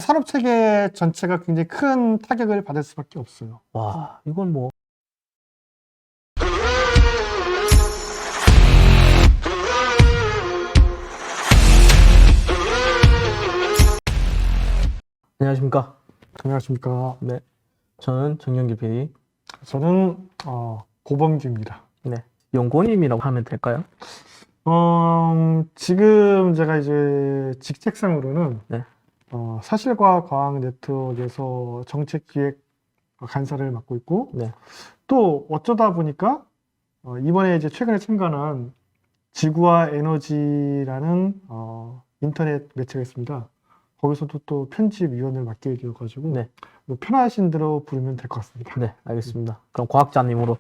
산업 체계 전체가 굉장히 큰 타격을 받을 수밖에 없어요. 와, 이건 뭐. 안녕하십니까. 안녕하십니까. 네. 저는 정영길 PD. 저는 고범규입니다. 네. 연구원님이라고 하면 될까요? 지금 제가 이제 직책상으로는 네. 사실과 과학 네트워크에서 정책기획 간사를 맡고 있고, 네. 또 어쩌다 보니까 이번에 이제 최근에 참관한 지구와 에너지라는 인터넷 매체가 있습니다. 거기서도 또 편집위원을 맡게 되어가지고 네. 뭐 편하신 대로 부르면 될 것 같습니다. 네, 알겠습니다. 그럼 과학자님으로.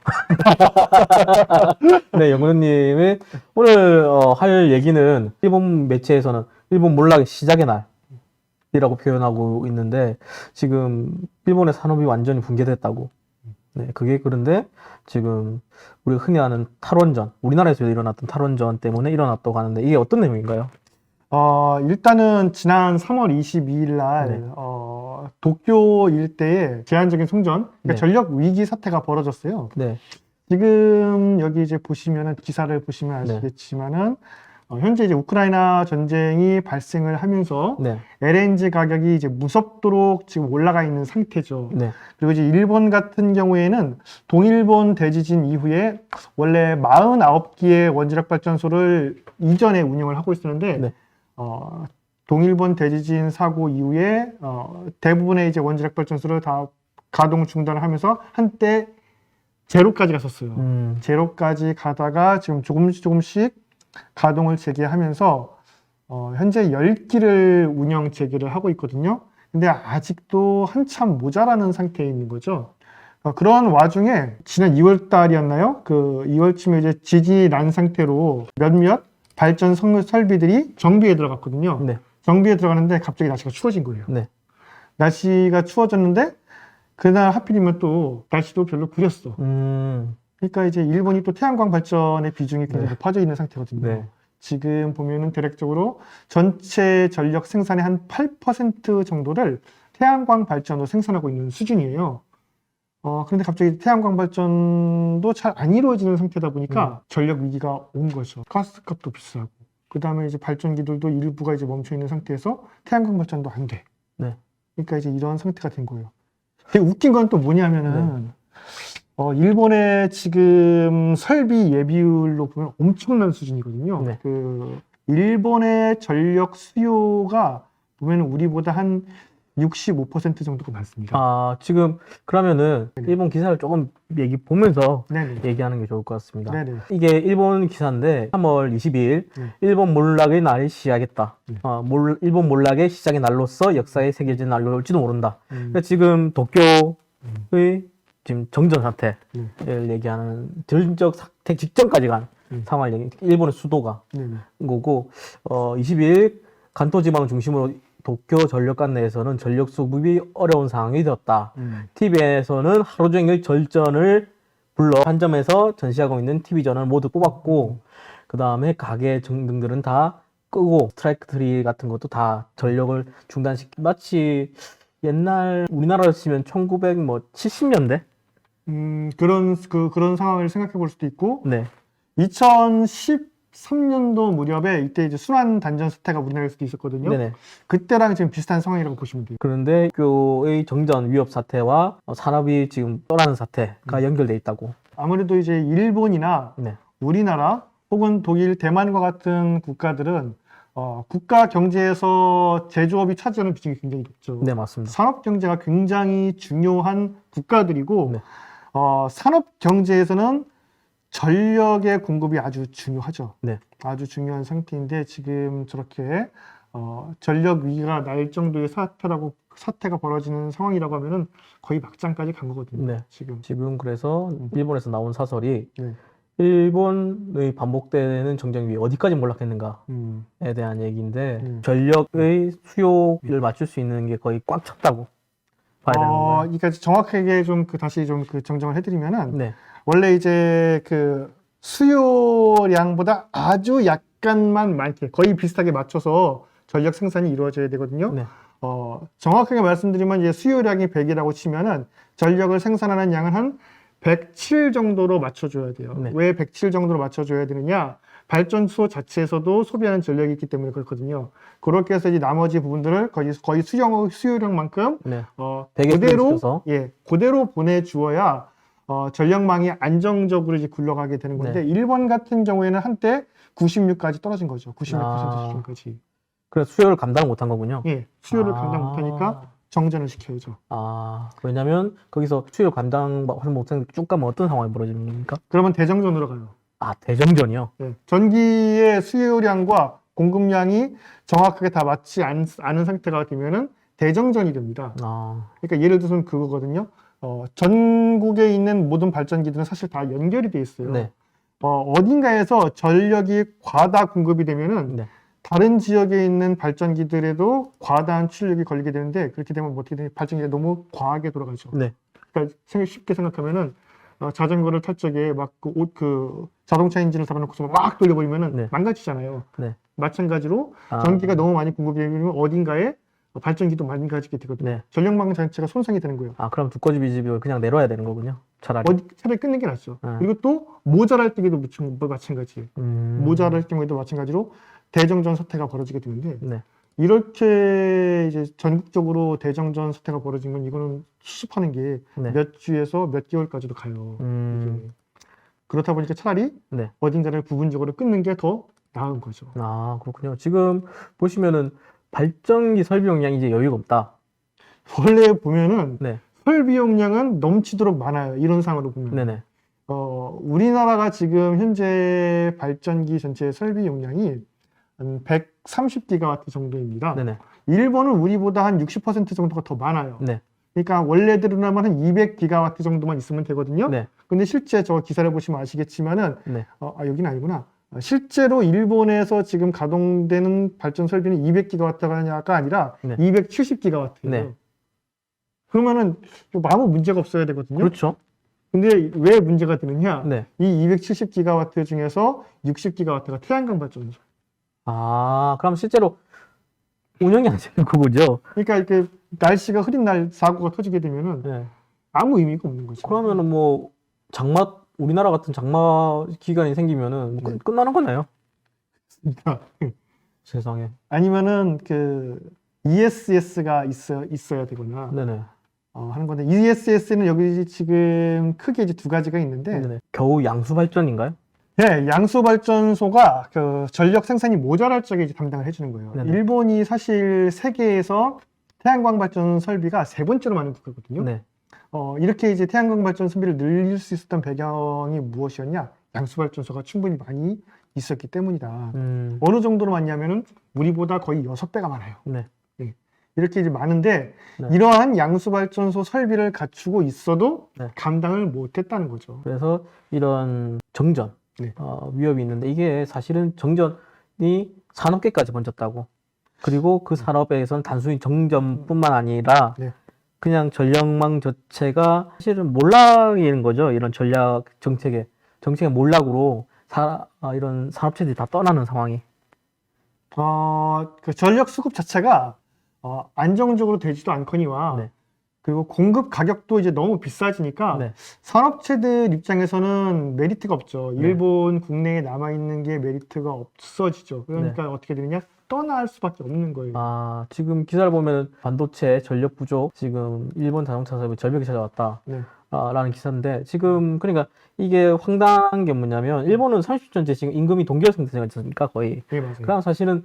네, 연구원님의 오늘 할 얘기는 일본 매체에서는 일본 몰락의 시작의 날이라고 표현하고 있는데, 지금 일본의 산업이 완전히 붕괴됐다고. 네, 그게 그런데 지금 우리가 흔히 아는 탈원전, 우리나라에서 일어났던 탈원전 때문에 일어났다고 하는데, 이게 어떤 내용인가요? 일단은 지난 3월 22일 날 네. 도쿄 일대에 제한적인 송전, 그러니까 네. 전력 위기 사태가 벌어졌어요. 네, 지금 여기 이제 보시면은 기사를 보시면 네. 아시겠지만은 현재 이제 우크라이나 전쟁이 발생을 하면서 네, LNG 가격이 이제 무섭도록 지금 올라가 있는 상태죠. 네, 그리고 이제 일본 같은 경우에는 동일본 대지진 이후에 원래 49기의 원자력 발전소를 이전에 운영을 하고 있었는데 네. 동일본 대지진 사고 이후에 대부분의 이제 원자력 발전소를 다 가동 중단을 하면서 한때 제로까지 갔었어요. 제로까지 가다가 지금 조금씩 가동을 재개하면서 현재 10기를 운영 재개를 하고 있거든요. 근데 아직도 한참 모자라는 상태에 있는 거죠. 그런 와중에 지난 2월 달이었나요? 그 2월쯤에 이제 지진이 난 상태로 몇몇 발전 설비들이 정비에 들어갔거든요. 네, 정비에 들어가는데 갑자기 날씨가 추워진 거예요. 네. 날씨가 추워졌는데 그날 하필이면 또 날씨도 별로 구렸어. 그러니까 이제 일본이 또 태양광 발전의 비중이 굉장히 네. 높아져 있는 상태거든요. 네. 지금 보면은 대략적으로 전체 전력 생산의 한 8% 정도를 태양광 발전으로 생산하고 있는 수준이에요. 그런데 갑자기 태양광 발전도 잘 안 이루어지는 상태다 보니까 전력 위기가 온 거죠. 가스값도 비싸고, 그 다음에 이제 발전기들도 일부가 이제 멈춰 있는 상태에서 태양광 발전도 안 돼. 네. 그러니까 이제 이런 상태가 된 거예요. 되게 웃긴 건 또 뭐냐면은, 일본의 지금 설비 예비율로 보면 엄청난 수준이거든요. 네. 그 일본의 전력 수요가 보면 우리보다 한 65% 정도가 많습니다. 지금 그러면은 네네. 일본 기사를 조금 보면서 네네. 얘기하는 게 좋을 것 같습니다. 네네. 이게 일본 기사인데 3월 22일 네. 일본 몰락의 날이 시작했다. 네. 일본 몰락의 시작의 날로서 역사에 새겨진 날로 올지도 모른다. 그러니까 지금 도쿄의 지금 정전 사태를 얘기하는 전적 사태 직전까지 간 상황을 얘기. 일본의 수도가 네네. 거고 22일 간토 지방을 중심으로 도쿄 전력관 내에서는 전력 수급이 어려운 상황이 되었다. TV에서는 하루 종일 절전을 불러 한점에서 전시하고 있는 TV 전원을 모두 뽑았고, 그 다음에 가게 등등들은 다 끄고 스트라이크 트리 같은 것도 다 전력을 중단시키. 마치 옛날 우리나라로 치면 1970년대? 그런 상황을 생각해 볼 수도 있고, 네, 2013년도 무렵에 이때 이제 순환 단전 사태가 우리나라에서도 있었거든요. 네네. 그때랑 지금 비슷한 상황이라고 보시면 돼요. 그런데 교의 정전 위협 사태와 산업이 지금 떠나는 사태가 연결돼 있다고. 아무래도 이제 일본이나 네, 우리나라 혹은 독일, 대만과 같은 국가들은 국가 경제에서 제조업이 차지하는 비중이 굉장히 높죠. 네 맞습니다. 산업 경제가 굉장히 중요한 국가들이고, 네. 산업 경제에서는 전력의 공급이 아주 중요하죠. 네. 아주 중요한 상태인데 지금 저렇게 전력 위기가 날 정도의 사태가 벌어지는 상황이라고 하면은 거의 막장까지 간 거거든요. 네. 지금. 그래서 일본에서 나온 사설이 네. 일본의 반복되는 정전 위기 어디까지 몰락했는가에 대한 얘기인데 전력의 수요를 맞출 수 있는 게 거의 꽉 찼다고 봐야 되는 건가요? 그러니까 정확하게 좀 다시 좀 정정을 해드리면은 네, 원래 이제 그 수요량보다 아주 약간만 많게 거의 비슷하게 맞춰서 전력 생산이 이루어져야 되거든요. 네, 정확하게 말씀드리면 이제 수요량이 100이라고 치면은 전력을 생산하는 양은 한 107 정도로 맞춰줘야 돼요. 네. 왜 107 정도로 맞춰줘야 되느냐? 발전소 자체에서도 소비하는 전력이 있기 때문에 그렇거든요. 그렇게 해서 이제 나머지 부분들을 거의 수요량만큼 네. 그대로 배경시켜서. 그대로 보내주어야 전력망이 안정적으로 이제 굴러가게 되는 건데 일본 같은 경우에는 한때 96까지 떨어진 거죠. 96% 수준까지. 그래서 수요를 감당 못한 거군요. 예, 수요를 감당 못하니까 정전을 시켜야죠. 왜냐면 거기서 수요 감당을 못하는 쭉 가면 어떤 상황이 벌어지는 겁니까? 그러면 대정전으로 가요. 대정전이요? 네, 전기의 수요량과 공급량이 정확하게 다 맞지 않은 상태가 되면은 대정전이 됩니다. 그러니까 예를 들어서 그거거든요. 전국에 있는 모든 발전기들은 사실 다 연결이 돼 있어요. 네. 어딘가에서 전력이 과다 공급이 되면은 네. 다른 지역에 있는 발전기들에도 과다한 출력이 걸리게 되는데 그렇게 되면 뭐 어떻게 되냐? 발전기가 너무 과하게 돌아가죠. 네. 그러니까 쉽게 생각하면은 자전거를 탈 적에 막 자동차 엔진을 달아놓고서 막 돌려버리면은 네. 망가지잖아요. 네. 마찬가지로 전기가 너무 많이 공급이 되면 어딘가에 발전기도 망가지게 되거든요. 네. 전력망 자체가 손상이 되는 거예요. 그럼 두꺼비 비집을 그냥 내려야 되는 거군요. 차라리. 차라리 끊는 게 낫죠. 그리고 또 모자랄 때에도 마찬가지예요. 모자랄 경우에도 마찬가지로 대정전 사태가 벌어지게 되는데 네. 이렇게 이제 전국적으로 대정전 사태가 벌어진 건 이거는 수습하는 게 몇 주에서 몇 개월까지도 가요. 그렇다 보니까 차라리 어딘가를 부분적으로 끊는 게 더 나은 거죠. 그렇군요. 지금 보시면은 발전기 설비 용량이 이제 여유가 없다. 원래 보면은 네. 설비 용량은 넘치도록 많아요. 이런 상으로 보면. 네네. 우리나라가 지금 현재 발전기 전체 설비 용량이 한 130기가와트 정도입니다. 네네. 일본은 우리보다 한 60% 정도가 더 많아요. 네. 그러니까 원래대로라면 한 200기가와트 정도만 있으면 되거든요. 네. 근데 실제 저 기사를 보시면 아시겠지만은 네. 여기는 아니구나. 실제로 일본에서 지금 가동되는 발전 설비는 200기가와트가 아니라 270기가와트예요. 네. 그러면은 아무 문제가 없어야 되거든요. 그렇죠. 근데 왜 문제가 되느냐? 네. 이 270기가와트 중에서 60기가와트가 태양광 발전소. 그럼 실제로 운영이 안 되는 거군요. 그러니까 이렇게 날씨가 흐린 날 사고가 터지게 되면은 아무 의미가 없는 거죠. 그러면은 뭐 우리나라 같은 장마 기간이 생기면은 뭐 끝나는 거네요. 그러니까 세상에. 아니면은 ESS가 있어야 되거나 네네. 하는 건데 ESS는 여기 지금 크게 이제 두 가지가 있는데 네네. 겨우 양수 발전인가요? 네, 양수 발전소가 전력 생산이 모자랄 적에 이제 담당을 해주는 거예요. 네네. 일본이 사실 세계에서 태양광 발전 설비가 세 번째로 많은 국가거든요. 네. 이렇게 이제 태양광 발전 설비를 늘릴 수 있었던 배경이 무엇이었냐? 양수 발전소가 충분히 많이 있었기 때문이다. 어느 정도로 많냐면은 우리보다 거의 6배가 많아요. 네. 이렇게 이제 많은데 이러한 양수 발전소 설비를 갖추고 있어도 감당을 못했다는 거죠. 그래서 이런 정전 위협이 있는데 이게 사실은 정전이 산업계까지 번졌다고. 그리고 그 산업에서는 단순히 정전뿐만 아니라 그냥 전력망 자체가 사실은 몰락인 거죠. 이런 전략 정책의 몰락으로 이런 산업체들이 다 떠나는 상황이. 그 전력 수급 자체가 안정적으로 되지도 않거니와 그리고 공급 가격도 이제 너무 비싸지니까 산업체들 입장에서는 메리트가 없죠. 일본 국내에 남아있는 게 메리트가 없어지죠. 그러니까 어떻게 되느냐? 떠날 수밖에 없는 거예요. 지금 기사를 보면 반도체 전력 부족, 지금 일본 자동차 산업이 절벽이 찾아왔다. 라는 기사인데, 지금, 그러니까 이게 황당한 게 뭐냐면, 일본은 30년째 지금 임금이 동결 상태가 있으니까 거의. 맞아요. 그럼 사실은,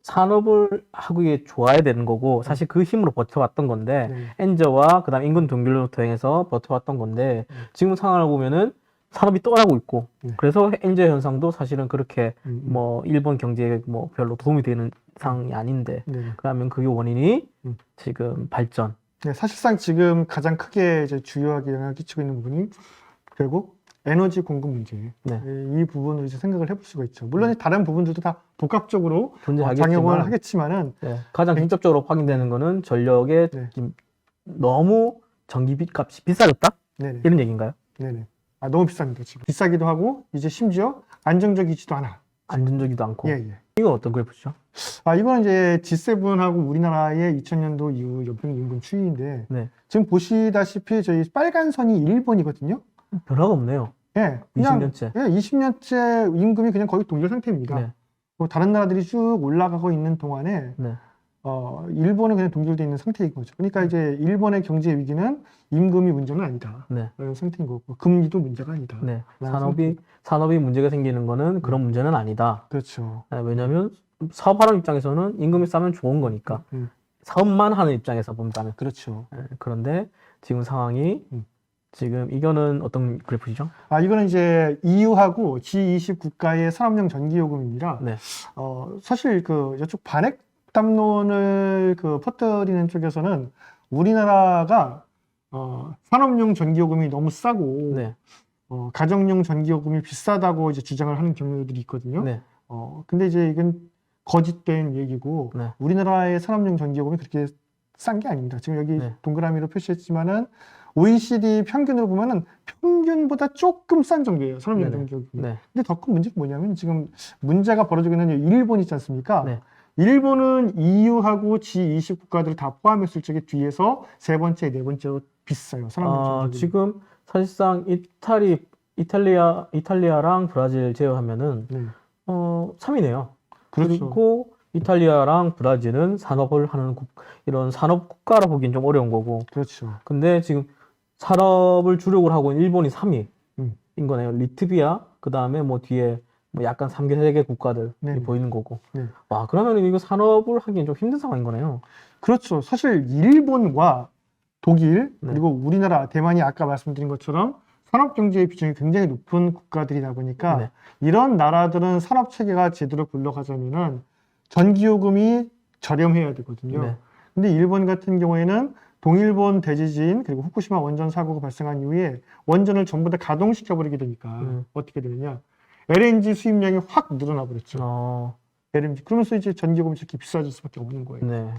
산업을 하고 이게 좋아야 되는 거고, 사실 그 힘으로 버텨왔던 건데, 엔저와 그 다음 임금 동결로 통해서 버텨왔던 건데, 지금 상황을 보면은 산업이 떠나고 있고, 그래서 엔저 현상도 사실은 그렇게 뭐 일본 경제에 뭐 별로 도움이 되는 상황이 아닌데, 그러면 그게 원인이 지금 발전. 사실상 지금 가장 크게 이제 주요하게 영향을 끼치고 있는 부분이 결국 에너지 공급 문제. 이 부분을 이제 생각을 해볼 수가 있죠. 물론 다른 부분들도 다 복합적으로 작용을 하겠지만은 가장 직접적으로 확인되는 거는 전력의 너무 전기비 값이 비싸졌다? 이런 얘기인가요? 네네. 너무 비쌉니다, 지금. 비싸기도 하고, 이제 심지어 안정적이지도 않아. 안정적이도 않고. 이건 어떤 그래프죠? 이거는 이제 G7하고 우리나라의 2000년도 이후 연평균 임금 추이인데 네. 지금 보시다시피 저희 빨간 선이 일본이거든요. 변화가 없네요. 예, 그냥 20년째. 예, 20년째 임금이 그냥 거의 동일 상태입니다. 네. 뭐 다른 나라들이 쭉 올라가고 있는 동안에 네. 일본은 그냥 동결되어 있는 상태인 거죠. 그러니까 이제 일본의 경제 위기는 임금이 문제는 아니다. 네. 라는 상태인 거고 금리도 문제가 아니다. 네. 라는 산업이 문제가 생기는 거는 그런 문제는 아니다. 그렇죠. 네, 왜냐하면 사업하는 입장에서는 임금이 싸면 좋은 거니까. 사업만 하는 입장에서 본다면. 그렇죠. 네, 그런데 지금 상황이 지금 이거는 어떤 그래프시죠? 이거는 이제 EU하고 G20 국가의 산업용 전기요금입니다. 네. 사실 이쪽 반핵 담론을 퍼뜨리는 쪽에서는 우리나라가 산업용 전기요금이 너무 싸고 네. 가정용 전기요금이 비싸다고 이제 주장을 하는 경우들이 있거든요. 네. 근데 이제 이건 거짓된 얘기고 네. 우리나라의 산업용 전기요금이 그렇게 싼 게 아닙니다. 지금 여기 네. 동그라미로 표시했지만은 OECD 평균으로 보면은 평균보다 조금 싼 정도예요. 산업용 네네. 전기요금이. 네. 근데 더 큰 문제가 뭐냐면 지금 문제가 벌어지고 있는 일본 있지 않습니까? 네. 일본은 EU하고 G20 국가들을 다 포함했을 적에 뒤에서 세 번째, 네 번째로 비싸요. 산업용 전기요금이. 지금 사실상 이탈리아랑 브라질 제외하면은 네. 3위네요. 그렇죠. 그리고 이탈리아랑 브라질은 산업을 하는 이런 산업 국가라 보기엔 좀 어려운 거고. 그렇죠. 근데 지금 산업을 주력을 하고 있는 일본이 3위인 거네요. 리트비아, 그 다음에 뭐 뒤에 뭐 약간 3개, 4개 국가들이 네. 보이는 거고. 네. 와, 그러면 이거 산업을 하기엔 좀 힘든 상황인 거네요. 그렇죠. 사실 일본과 독일 네. 그리고 우리나라, 대만이 아까 말씀드린 것처럼 산업 경제의 비중이 굉장히 높은 국가들이다 보니까 네. 이런 나라들은 산업 체계가 제대로 굴러가자면은 전기요금이 저렴해야 되거든요. 네. 근데 일본 같은 경우에는 동일본 대지진 그리고 후쿠시마 원전 사고가 발생한 이후에 원전을 전부 다 가동시켜 버리게 되니까 어떻게 되느냐? LNG 수입량이 확 늘어나 버렸죠. LNG. 그러면서 이제 전기요금이 저렇게 비싸질 수밖에 없는 거예요. 네.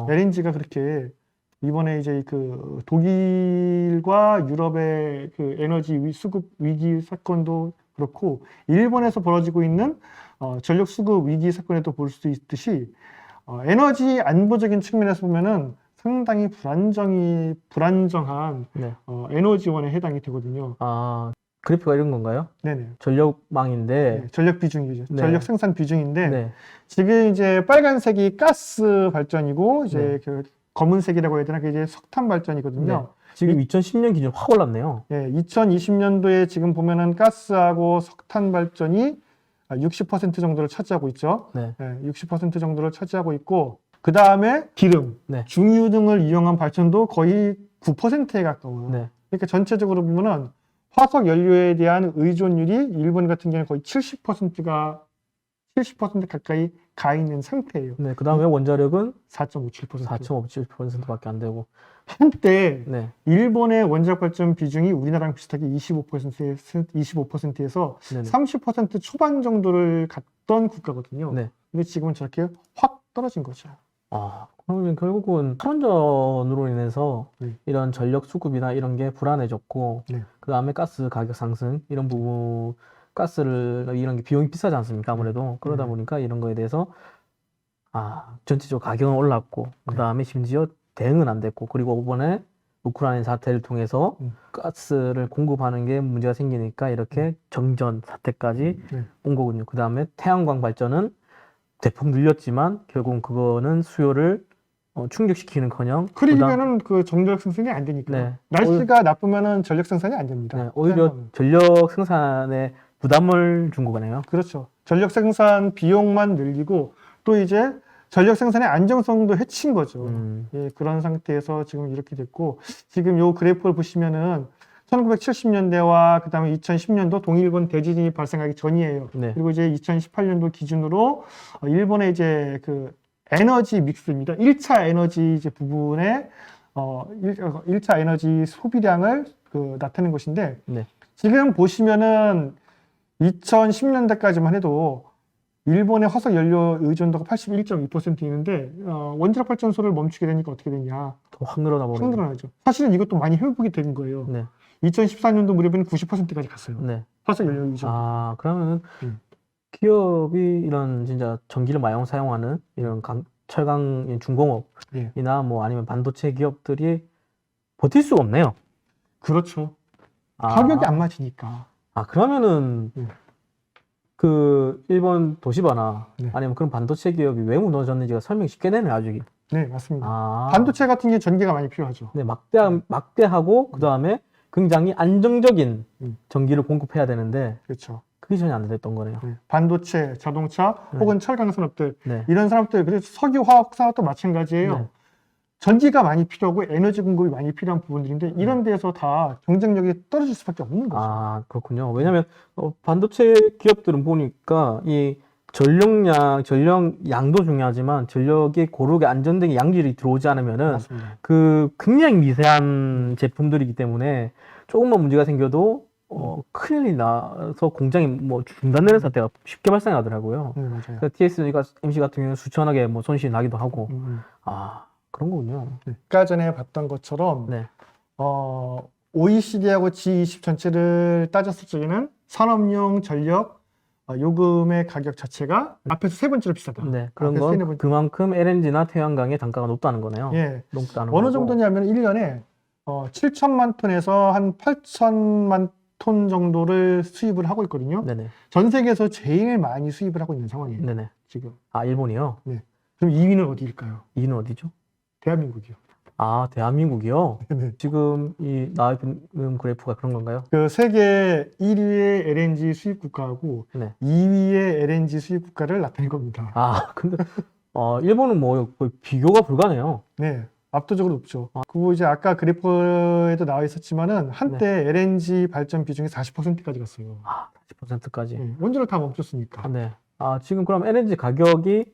LNG가 그렇게 이번에 이제 독일과 유럽의 에너지 수급 위기 사건도 그렇고 일본에서 벌어지고 있는 전력 수급 위기 사건에도 볼 수 있듯이 에너지 안보적인 측면에서 보면은 상당히 불안정한 네. 에너지원에 해당이 되거든요. 그래프가 이런 건가요? 네네. 전력망인데. 네, 전력 비중이죠. 네. 전력 생산 비중인데 네. 지금 이제 빨간색이 가스 발전이고 이제 네. 검은색이라고 해야 되나? 그게 이제 석탄 발전이거든요. 네. 지금 2010년 기준 확 올랐네요. 네, 2020년도에 지금 보면은 가스하고 석탄 발전이 60% 정도를 차지하고 있죠. 네. 60% 정도를 차지하고 있고 그 다음에 기름, 네. 중유 등을 이용한 발전도 거의 9%에 가까워요. 네. 그러니까 전체적으로 보면은 화석 연료에 대한 의존율이 일본 같은 경우는 거의 70% 가까이 가 있는 상태예요. 네. 그 다음에 원자력은 4.57%. 4.57%밖에 안 되고. 한때 네. 일본의 원자력 발전 비중이 우리나라랑 비슷하게 25%에서 네네. 30% 초반 정도를 갔던 국가거든요. 네. 근데 지금은 저렇게 확 떨어진 거죠. 그러면 결국은 탈원전으로 인해서 이런 전력 수급이나 이런 게 불안해졌고, 네. 그 다음에 가스 가격 상승, 이런 부분, 가스를, 이런 게 비용이 비싸지 않습니까? 아무래도. 그러다 보니까 이런 거에 대해서, 전체적으로 가격은 올랐고, 그 다음에 심지어 대응은 안 됐고, 그리고 이번에 우크라이나 사태를 통해서 가스를 공급하는 게 문제가 생기니까 이렇게 정전 사태까지 온 거군요. 그 다음에 태양광 발전은 대폭 늘렸지만 결국은 그거는 수요를 충족시키는커녕 그러면은 전력 생산이 안 되니까. 네. 날씨가 나쁘면은 전력 생산이 안 됩니다. 네, 오히려 전력 생산에 부담을 준 거네요. 그렇죠. 전력 생산 비용만 늘리고 또 이제 전력 생산의 안정성도 해친 거죠. 그런 상태에서 지금 이렇게 됐고 지금 요 그래프를 보시면은 1970년대와 그 다음에 2010년도 동일본 대지진이 발생하기 전이에요. 네. 그리고 이제 2018년도 기준으로 일본의 이제 에너지 믹스입니다. 1차 에너지 이제 부분에 1차 에너지 소비량을 나타낸 것인데 네. 지금 보시면은 2010년대까지만 해도 일본의 화석 연료 의존도가 81.2% 있는데 원자력 발전소를 멈추게 되니까 어떻게 되냐? 더 확 늘어나 버리죠. 확 늘어나죠. 사실은 이것도 많이 회복이 된 거예요. 네. 2014년도 무렵에는 90%까지 갔어요. 네. 화석 연료 의존. 그러면은 기업이 이런 진짜 전기를 많이 사용하는 이런 철강 중공업이나 예. 뭐 아니면 반도체 기업들이 버틸 수가 없네요. 그렇죠. 아, 가격이 안 맞으니까. 그러면은 예. 그 일본 도시바나 네. 아니면 그런 반도체 기업이 왜 무너졌는지가 설명이 쉽게 되네요, 아주. 네, 맞습니다. 아, 반도체 같은 게 전기가 많이 필요하죠. 네, 막대하고 그 다음에 굉장히 안정적인 음. 전기를 공급해야 되는데 그렇죠. 그게 전혀 안 됐던 거네요. 네. 반도체, 자동차, 네. 혹은 철강 산업들 네. 이런 산업들, 그래서 석유, 화학 산업도 마찬가지예요. 네. 전기가 많이 필요하고 에너지 공급이 많이 필요한 부분들인데 이런 데서 다 경쟁력이 떨어질 수밖에 없는 거죠. 아, 그렇군요. 왜냐면 반도체 기업들은 보니까 이 전력 양도 중요하지만 전력이 고르게 안정되게 양질이 들어오지 않으면은 맞습니다. 그 굉장히 미세한 제품들이기 때문에 조금만 문제가 생겨도 큰일이 나서 공장이 뭐 중단되는 사태가 쉽게 발생하더라고요. 네, 맞아요. TS가 MC 같은 경우는 수천억의 뭐 손실이 나기도 하고. 음. 아, 그런 거군요. 네. 아까 전에 봤던 것처럼 네. OECD하고 G20 전체를 따졌을 적에는 산업용 전력 요금의 가격 자체가 앞에서 세 번째로 비싸다. 네. 그런 앞에서 세네 건 번째. 그만큼 LNG나 태양광의 단가가 높다는 거네요. 예. 높다는 어느 거고. 정도냐면 1년에 7천만 톤에서 한 8천만 톤 정도를 수입을 하고 있거든요. 네네. 전 세계에서 제일 많이 수입을 하고 있는 상황이에요. 네네. 지금. 아, 일본이요? 그럼 2위는 어디일까요? 2위는 어디죠? 대한민국이요. 아, 대한민국이요? 네. 지금 이 나와 있는 그래프가 그런 건가요? 그 세계 1위의 LNG 수입 국가하고 네. 2위의 LNG 수입 국가를 나타낸 겁니다. 아, 근데 일본은 뭐 거의 비교가 불가네요. 네. 압도적으로 높죠. 그리고 이제 아까 그래프에도 나와 있었지만은 한때 LNG 발전 비중이 40%까지 갔어요. 아, 40%까지. 네. 원전을 다 멈췄으니까. 네. 아, 지금 그럼 LNG 가격이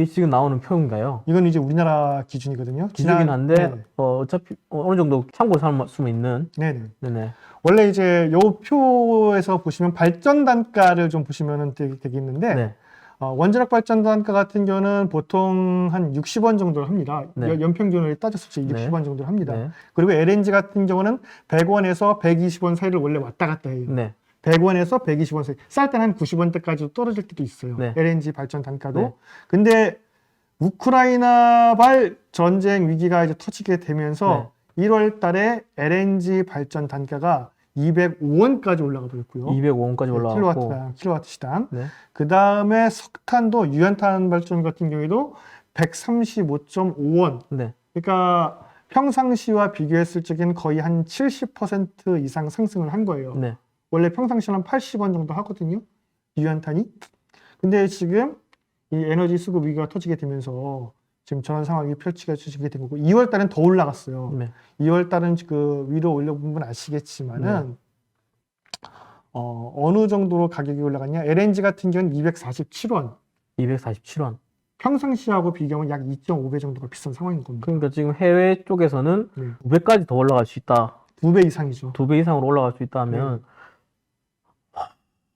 지금 나오는 표인가요? 이건 이제 우리나라 기준이거든요. 기준이긴 한데 네. 어차피 어느 정도 참고 삼을 수 있는. 네네. 네네. 원래 이제 요 표에서 보시면 발전 단가를 좀 보시면 되겠는데 네. 원자력 발전 단가 같은 경우는 보통 한 60원 정도를 합니다. 네. 연평균을 따졌을 때 네. 60원 정도를 합니다. 네. 그리고 LNG 같은 경우는 100원에서 120원 사이를 원래 왔다 갔다 해요. 네. 100원에서 120원 사이. 쌀 때는 한 90원대까지 떨어질 때도 있어요. 네. LNG 발전 단가도. 네. 근데 우크라이나발 전쟁 위기가 이제 터지게 되면서 1월 달에 LNG 발전 단가가 205원까지 올라가 버렸고요. 205원까지 올라왔고. 킬로와트 시당. 네. 그 다음에 석탄도 유연탄 발전 같은 경우에도 135.5원. 네. 그러니까 평상시와 비교했을 적에는 거의 한 70% 이상 상승을 한 거예요. 네. 원래 평상시는 한 80원 정도 하거든요. 유연탄이. 근데 지금 이 에너지 수급 위기가 터지게 되면서 지금 저런 상황이 펼쳐지게 된 거고 2월 달은 더 올라갔어요. 네. 2월 달은 그 위로 올려본 분 아시겠지만은 어느 정도로 가격이 올라갔냐? LNG 같은 경우는 247원. 247원. 평상시하고 비교하면 약 2.5배 정도가 비싼 상황인 겁니다. 그러니까 지금 해외 쪽에서는 네. 2배까지 더 올라갈 수 있다. 2배 이상이죠. 2배 이상으로 올라갈 수 있다면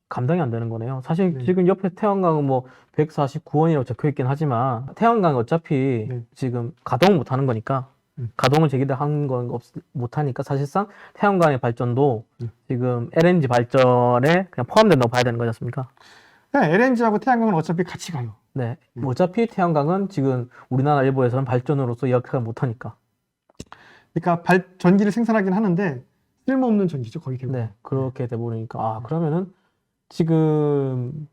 감당이 안 되는 거네요. 사실 네. 지금 옆에 태양광은 뭐 149원이라고 적혀 있긴 하지만 태양광은 어차피 네. 지금 가동을 못 하는 거니까 가동을 제기를 하는 건 못 하니까 사실상 태양광의 발전도 지금 LNG 발전에 그냥 포함된다고 봐야 되는 거지 않습니까? LNG하고 태양광은 어차피 같이 가요. 네. 어차피 태양광은 지금 우리나라 일부에서는 발전으로서 역할을 못 하니까. 그러니까 전기를 생산하긴 하는데 쓸모없는 전기죠, 거의 대부분. 네. 그렇게 돼 버리니까 그러면은 지금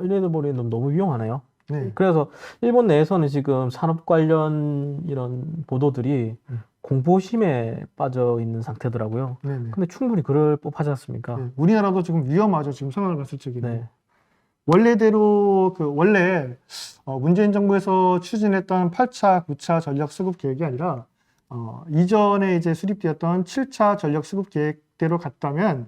이래 버리면 너무 위험하네요. 네. 그래서 일본 내에서는 지금 산업 관련 이런 보도들이 공포심에 빠져 있는 상태더라고요. 네네. 근데 충분히 그럴 법하지 않습니까? 네. 우리나라도 지금 위험하죠. 지금 상황을 봤을 적에는. 네. 원래대로 원래 문재인 정부에서 추진했던 8차, 9차 전력 수급 계획이 아니라 이전에 이제 수립되었던 7차 전력 수급 계획대로 갔다면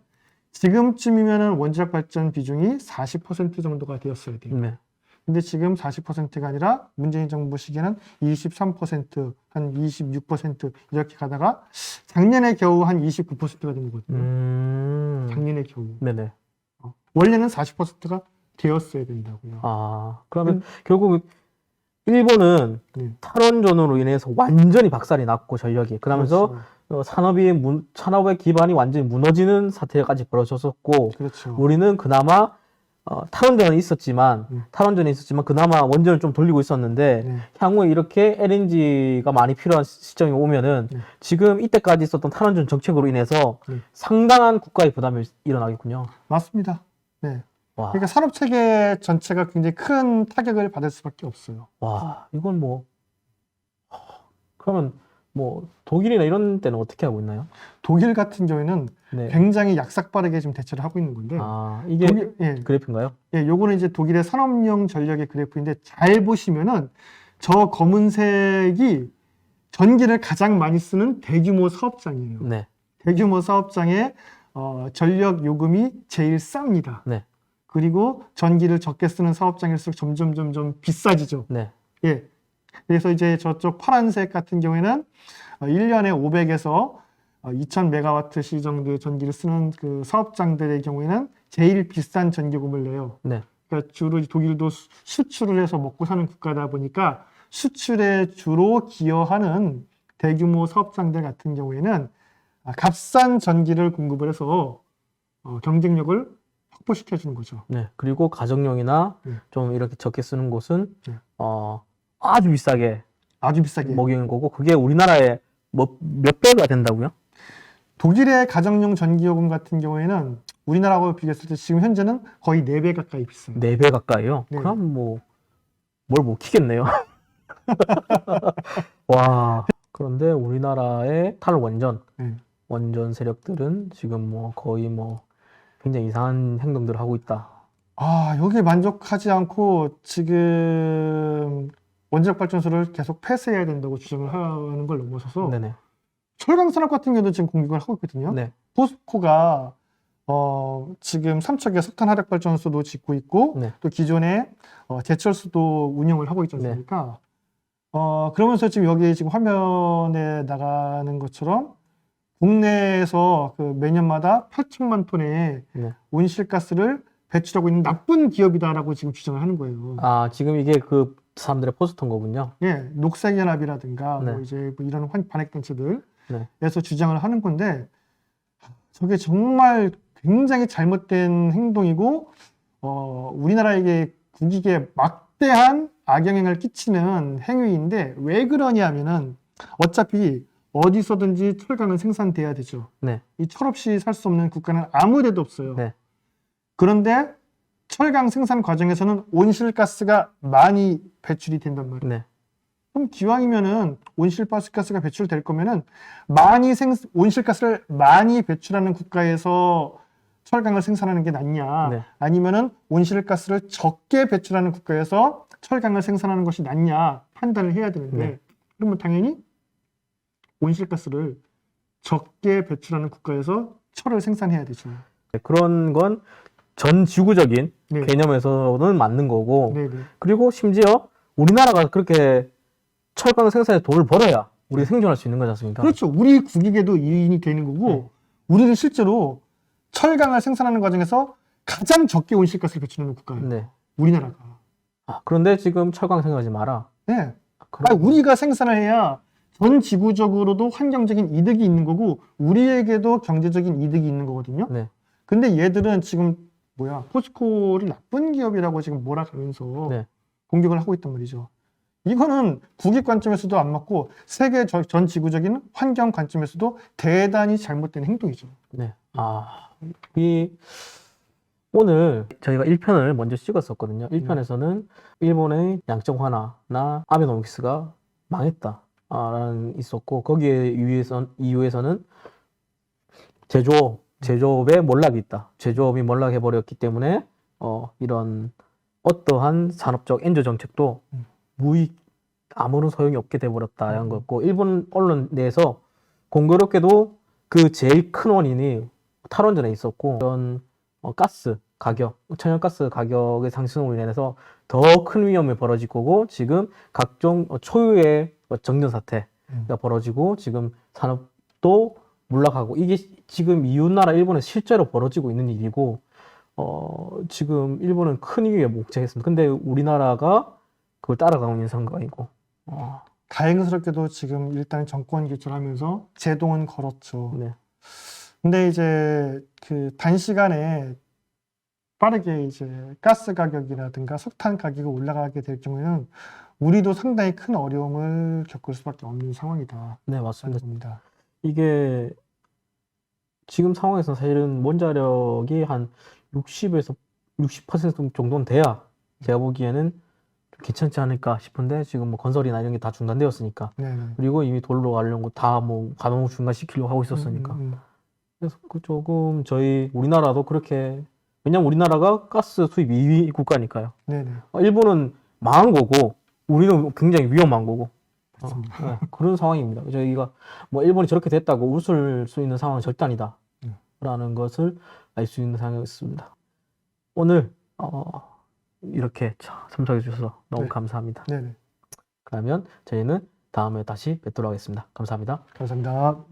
지금쯤이면은 원자력 발전 비중이 40% 정도가 되었어야 돼요. 네. 근데 지금 40%가 아니라 문재인 정부 시기에는 23%, 한 26% 이렇게 가다가 작년에 겨우 한 29%가 된 거거든요. 작년에 겨우. 네네. 원래는 40%가 되었어야 된다고요. 그러면 결국 일본은 네. 탈원전으로 인해서 완전히 박살이 났고 전력이 그러면서 그렇죠. 산업의 기반이 완전히 무너지는 사태까지 벌어졌었고 그렇죠. 우리는 그나마 탈원전은 있었지만 그나마 원전을 좀 돌리고 있었는데 네. 향후에 이렇게 LNG가 많이 필요한 시점이 오면은 네. 지금 이때까지 있었던 탈원전 정책으로 인해서 네. 상당한 국가의 부담이 일어나겠군요. 맞습니다. 네. 와, 그러니까 산업 체계 전체가 굉장히 큰 타격을 받을 수밖에 없어요. 와, 이건 뭐 그러면 뭐 독일이나 이런 데는 어떻게 하고 있나요? 독일 같은 경우에는 네. 굉장히 약삭빠르게 지금 대처를 하고 있는 건데, 아, 이게 예, 그래프인가요? 예, 요거는 이제 독일의 산업용 전력의 그래프인데 잘 보시면은 저 검은색이 전기를 가장 많이 쓰는 대규모 사업장이에요. 네, 대규모 사업장의 전력 요금이 제일 쌉니다. 네, 그리고 전기를 적게 쓰는 사업장일수록 점점 비싸지죠. 네, 예. 그래서 이제 저쪽 파란색 같은 경우에는 1년에 500에서 2000메가와트 시 정도의 전기를 쓰는 그 사업장들의 경우에는 제일 비싼 전기요금을 내요. 네, 그러니까 주로 독일도 수출을 해서 먹고 사는 국가다 보니까 수출에 주로 기여하는 대규모 사업장들 같은 경우에는 값싼 전기를 공급을 해서 경쟁력을 확보시켜주는 거죠. 네. 그리고 가정용이나 네. 좀 이렇게 적게 쓰는 곳은 네. 아주 비싸게 아주 비싸게. 먹이는 거고 그게 우리나라의 뭐 몇 배가 된다고요? 독일의 가정용 전기요금 같은 경우에는 우리나라하고 비교했을 때 지금 현재는 거의 4배 가까이 비싸요. 4배 가까이요? 네. 그럼 뭐 뭘 못 키겠네요. 와. 그런데 우리나라의 탈원전 네. 원전 세력들은 지금 뭐 거의 뭐 굉장히 이상한 행동들을 하고 있다. 여기에 만족하지 않고 지금 원자력 발전소를 계속 폐쇄해야 된다고 주장을 하는 걸 넘어서서 네네. 철강 산업 같은 경우도 지금 공격을 하고 있거든요. 네. 포스코가 지금 삼척에 석탄 화력 발전소도 짓고 있고 네. 또 기존에 제철소도 운영을 하고 있지 않습니까? 그러면서 지금 여기 지금 화면에 나가는 것처럼 국내에서 그 매년마다 8천만 톤의 네. 온실가스를 배출하고 있는 나쁜 기업이다라고 지금 주장을 하는 거예요. 아, 지금 이게 그 사람들의 포스터인 거군요. 예, 녹색연합이라든가 네. 뭐 이제 뭐 이런 반핵단체들에서 네. 주장을 하는 건데 저게 정말 굉장히 잘못된 행동이고 우리나라에게 국익에 막대한 악영향을 끼치는 행위인데 왜 그러냐면은 어차피 어디서든지 철강은 생산돼야 되죠. 네. 이 철 없이 살 수 없는 국가는 아무 데도 없어요. 네. 그런데 철강 생산 과정에서는 온실가스가 많이 배출이 된단 말이에요. 네. 그럼 기왕이면은 온실가스가 배출될 거면은 온실가스를 많이 배출하는 국가에서 철강을 생산하는 게 낫냐, 네. 아니면은 온실가스를 적게 배출하는 국가에서 철강을 생산하는 것이 낫냐 판단을 해야 되는데, 네. 그러면 당연히 온실가스를 적게 배출하는 국가에서 철을 생산해야 되죠. 네. 그런 건 전 지구적인 네. 개념에서는 맞는 거고 네네. 그리고 심지어 우리나라가 그렇게 철강 생산에 돈을 벌어야 우리 생존할 수 있는 거지 않습니까? 그렇죠. 우리 국익에도 이인이 되는 거고, 네. 우리는 실제로 철강을 생산하는 과정에서 가장 적게 온실가스를 배출하는 국가예요. 네. 우리나라가. 그런데 지금 철강 생각하지 마라. 네. 그럼- 우리가 생산을 해야 전 지구적으로도 환경적인 이득이 있는 거고, 우리에게도 경제적인 이득이 있는 거거든요. 네. 근데 얘들은 지금 포스코를 나쁜 기업이라고 지금 몰아가면서 네. 공격을 하고 있단 말이죠. 이거는 국익 관점에서도 안 맞고 세계 전 지구적인 환경 관점에서도 대단히 잘못된 행동이죠. 네. 오늘 저희가 1편을 먼저 찍었었거든요. 1편에서는 일본의 양적 완화나 아베노믹스가 망했다. 라는 있었고, 거기에 이유에서는 제조업에 몰락이 있다. 제조업이 몰락해버렸기 때문에, 이런 어떠한 산업적 엔저 정책도 아무런 소용이 없게 돼버렸다. 이런 거였고, 일본 언론 내에서 공교롭게도 그 제일 큰 원인이 탈원전에 있었고, 이런 천연가스 가격의 상승으로 인해서 더 큰 위험이 벌어질 거고, 지금 각종 초유의 정전 사태가 벌어지고, 지금 산업도 몰락하고, 이게 지금 이웃나라 일본에서 실제로 벌어지고 있는 일이고, 지금 일본은 큰 위기에 목치했습니다. 근데 우리나라가 그걸 따라가고 있는 상황이고. 다행스럽게도 지금 일단 정권 교체하면서 제동은 걸었죠. 네. 근데 이제 그 단시간에 빠르게 이제 가스 가격이라든가 석탄 가격이 올라가게 될 경우에는 우리도 상당히 큰 어려움을 겪을 수밖에 없는 상황이다. 네, 맞습니다. 봅니다. 이게 지금 상황에서 사실은 원자력이 한 60에서 60% 정도는 돼야 제가 보기에는 좀 괜찮지 않을까 싶은데 지금 뭐 건설이나 이런 게 다 중단되었으니까 네네. 그리고 이미 돌로 가려고 다 뭐 가동 중단시키려고 하고 있었으니까 그래서 그 조금 저희 우리나라도 그렇게 왜냐면 우리나라가 가스 수입 2위 국가니까요. 네네. 일본은 망한 거고 우리는 굉장히 위험한 거고 맞습니다. 네, 그런 상황입니다. 저희가 뭐 일본이 저렇게 됐다고 웃을 수 있는 상황은 절대 아니다. 라는 것을 알 수 있는 상황이었습니다. 오늘 이렇게 참석해 주셔서 너무 네. 감사합니다. 네네. 그러면 저희는 다음에 다시 뵙도록 하겠습니다. 감사합니다. 감사합니다.